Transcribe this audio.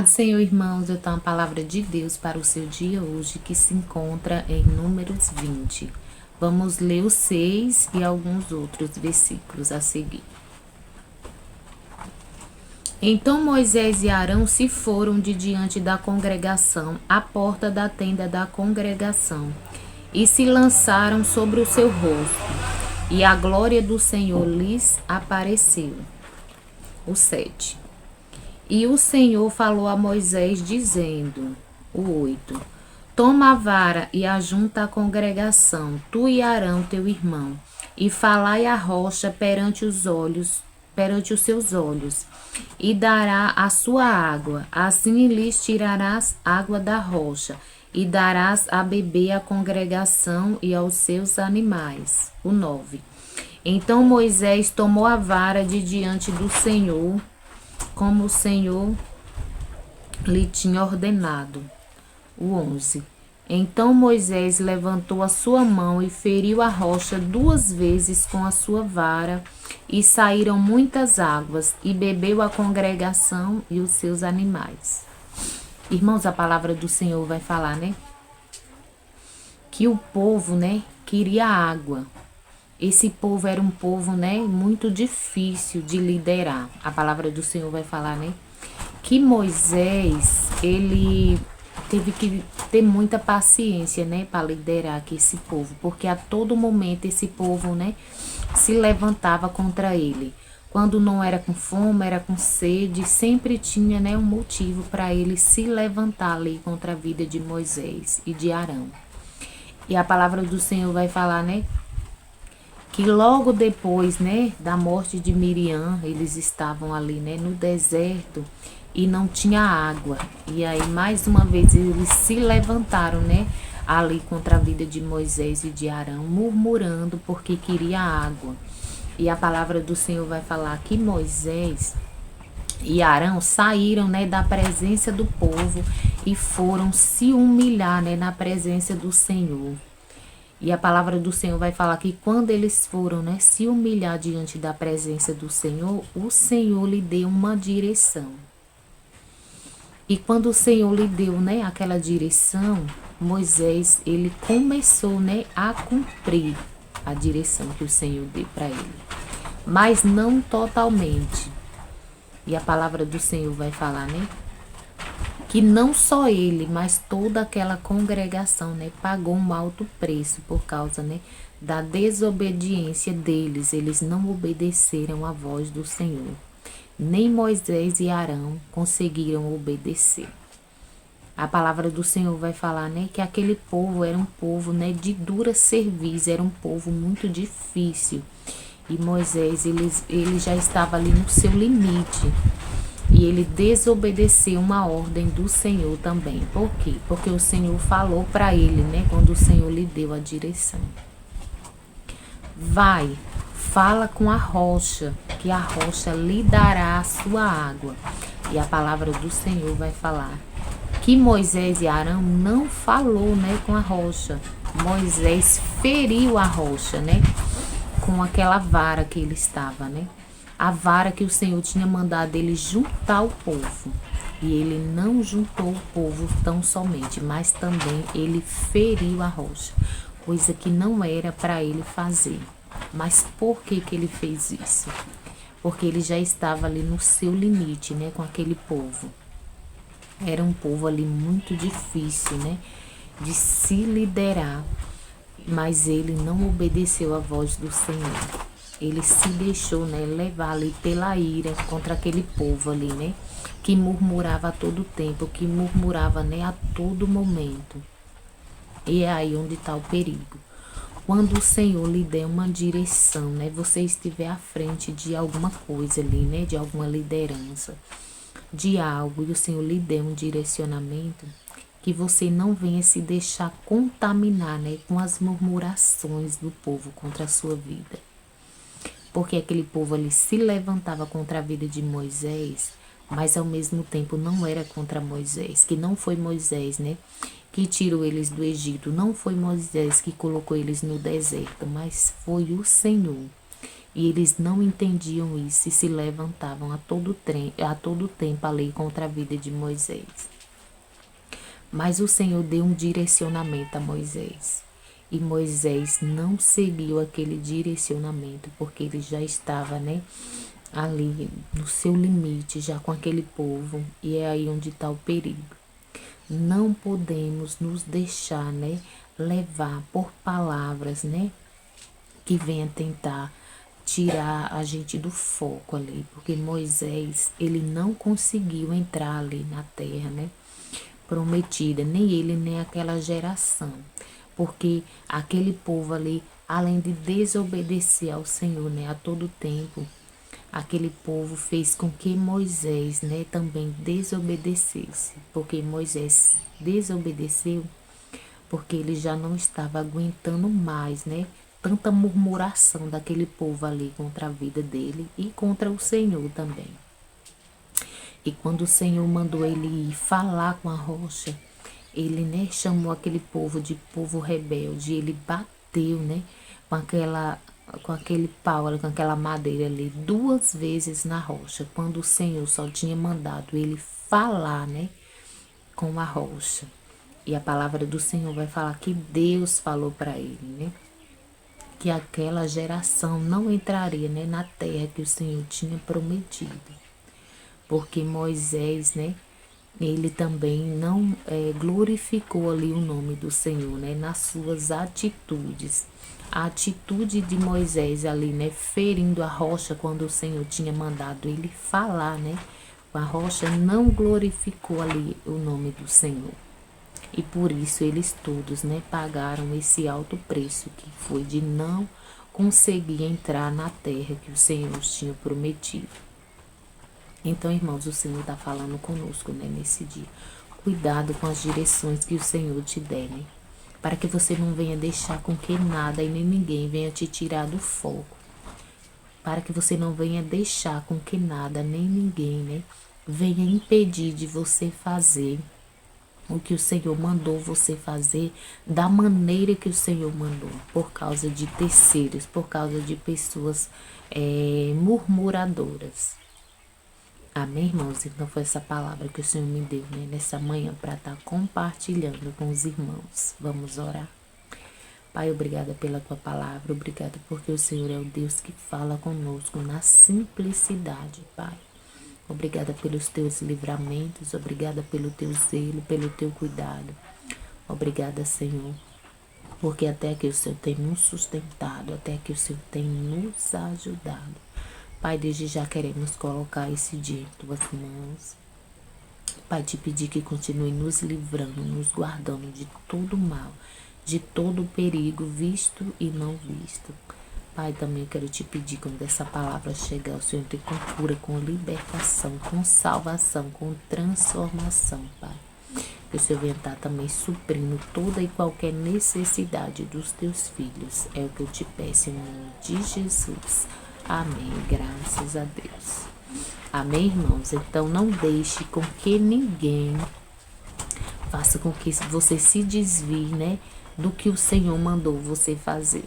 Senhor, irmãos, eu tenho a palavra de Deus para o seu dia hoje, que se encontra em Números 20. Vamos ler os 6 e alguns outros versículos a seguir. Então Moisés e Arão se foram de diante da congregação, à porta da tenda da congregação, e se lançaram sobre o seu rosto, e a glória do Senhor lhes apareceu. O 7. E o Senhor falou a Moisés, dizendo, o 8: Toma a vara e ajunta a congregação, tu e Arão teu irmão, e falai a rocha perante os seus olhos, e dará a sua água. Assim lhes tirarás água da rocha, e darás a beber à congregação e aos seus animais. O 9. Então Moisés tomou a vara de diante do Senhor, como o Senhor lhe tinha ordenado. O 11. Então Moisés levantou a sua mão e feriu a rocha 2 vezes com a sua vara, e saíram muitas águas, e bebeu a congregação e os seus animais. Irmãos, a palavra do Senhor vai falar, né? Que o povo, né, queria água. Esse povo era um povo, né, muito difícil de liderar. A palavra do Senhor vai falar, né, que Moisés, ele teve que ter muita paciência, né, para liderar aqui esse povo, porque a todo momento esse povo, né, se levantava contra ele. Quando não era com fome, era com sede, sempre tinha, né, um motivo para ele se levantar ali contra a vida de Moisés e de Arão. E a palavra do Senhor vai falar, né, que logo depois, né, da morte de Miriam, eles estavam ali, né, no deserto e não tinha água. E aí, mais uma vez, eles se levantaram, né, ali contra a vida de Moisés e de Arão, murmurando porque queria água. E a palavra do Senhor vai falar que Moisés e Arão saíram, né, da presença do povo e foram se humilhar, né, na presença do Senhor. E a palavra do Senhor vai falar que quando eles foram, né, se humilhar diante da presença do Senhor, o Senhor lhe deu uma direção. E quando o Senhor lhe deu, né, aquela direção, Moisés, ele começou, né, a cumprir a direção que o Senhor deu para ele. Mas não totalmente. E a palavra do Senhor vai falar, né, que não só ele, mas toda aquela congregação, né, pagou um alto preço por causa, né, da desobediência deles. Eles não obedeceram à voz do Senhor. Nem Moisés e Arão conseguiram obedecer. A palavra do Senhor vai falar, né, que aquele povo era um povo, né, de dura serviço, era um povo muito difícil. E Moisés, ele já estava ali no seu limite. E ele desobedeceu uma ordem do Senhor também. Por quê? Porque o Senhor falou para ele, né? Quando o Senhor lhe deu a direção. Vai, fala com a rocha, que a rocha lhe dará a sua água. E a palavra do Senhor vai falar que Moisés e Arão não falou, né, com a rocha. Moisés feriu a rocha, né? Com aquela vara que ele estava, né? A vara que o Senhor tinha mandado ele juntar o povo. E ele não juntou o povo tão somente, mas também ele feriu a rocha, coisa que não era para ele fazer. Mas por que que ele fez isso? Porque ele já estava ali no seu limite, né, com aquele povo. Era um povo ali muito difícil, né, de se liderar, mas ele não obedeceu à voz do Senhor. Ele se deixou, né, levar ali pela ira contra aquele povo ali, né, que murmurava a todo tempo, que murmurava, né, a todo momento. E é aí onde está o perigo. Quando o Senhor lhe der uma direção, né, você estiver à frente de alguma coisa ali, né, de alguma liderança, de algo, e o Senhor lhe der um direcionamento, que você não venha se deixar contaminar, né, com as murmurações do povo contra a sua vida. Porque aquele povo ali se levantava contra a vida de Moisés, mas ao mesmo tempo não era contra Moisés, que não foi Moisés, né, que tirou eles do Egito, não foi Moisés que colocou eles no deserto, mas foi o Senhor E eles não entendiam isso e se levantavam a todo tempo ali contra a vida de Moisés. Mas o Senhor deu um direcionamento a Moisés. E Moisés não seguiu aquele direcionamento, porque ele já estava, ali no seu limite, já com aquele povo. E é aí onde está o perigo. Não podemos nos deixar, levar por palavras, que venha tentar tirar a gente do foco ali, porque Moisés, ele não conseguiu entrar ali na terra, prometida, nem ele, nem aquela geração, porque aquele povo ali, além de desobedecer ao Senhor, a todo tempo, aquele povo fez com que Moisés, também desobedecesse, porque Moisés desobedeceu, porque ele já não estava aguentando mais, tanta murmuração daquele povo ali contra a vida dele e contra o Senhor também. E quando o Senhor mandou ele ir falar com a rocha, ele, chamou aquele povo de povo rebelde, ele bateu, com aquele pau, com aquela madeira ali, 2 vezes na rocha, quando o Senhor só tinha mandado ele falar, com a rocha. E a palavra do Senhor vai falar que Deus falou para ele, que aquela geração não entraria, na terra que o Senhor tinha prometido. Porque Moisés, ele também não glorificou ali o nome do Senhor, nas suas atitudes. A atitude de Moisés ali, ferindo a rocha quando o Senhor tinha mandado ele falar, com a rocha, não glorificou ali o nome do Senhor. E por isso eles todos, pagaram esse alto preço que foi de não conseguir entrar na terra que o Senhor tinha prometido. Então, irmãos, o Senhor está falando conosco, nesse dia. Cuidado com as direções que o Senhor te der, para que você não venha deixar com que nada e nem ninguém venha te tirar do foco. Para que você não venha deixar com que nada nem ninguém, venha impedir de você fazer o que o Senhor mandou você fazer da maneira que o Senhor mandou, por causa de terceiros, por causa de pessoas murmuradoras. Amém, irmãos? Então foi essa palavra que o Senhor me deu, nessa manhã, para estar compartilhando com os irmãos. Vamos orar. Pai, obrigada pela tua palavra, obrigada porque o Senhor é o Deus que fala conosco na simplicidade, Pai. Obrigada pelos teus livramentos, obrigada pelo teu zelo, pelo teu cuidado. Obrigada, Senhor, porque até aqui o Senhor tem nos sustentado, até aqui o Senhor tem nos ajudado. Pai, desde já queremos colocar esse dia em tuas mãos. Pai, te pedir que continue nos livrando, nos guardando de todo mal, de todo perigo visto e não visto. Pai, também eu quero te pedir, quando essa palavra chegar, o Senhor te com cura, com libertação, com salvação, com transformação, Pai. Que o Senhor venha estar também suprindo toda e qualquer necessidade dos teus filhos. É o que eu te peço em nome de Jesus. Amém. Graças a Deus. Amém, irmãos? Então, não deixe com que ninguém faça com que você se desvie, do que o Senhor mandou você fazer.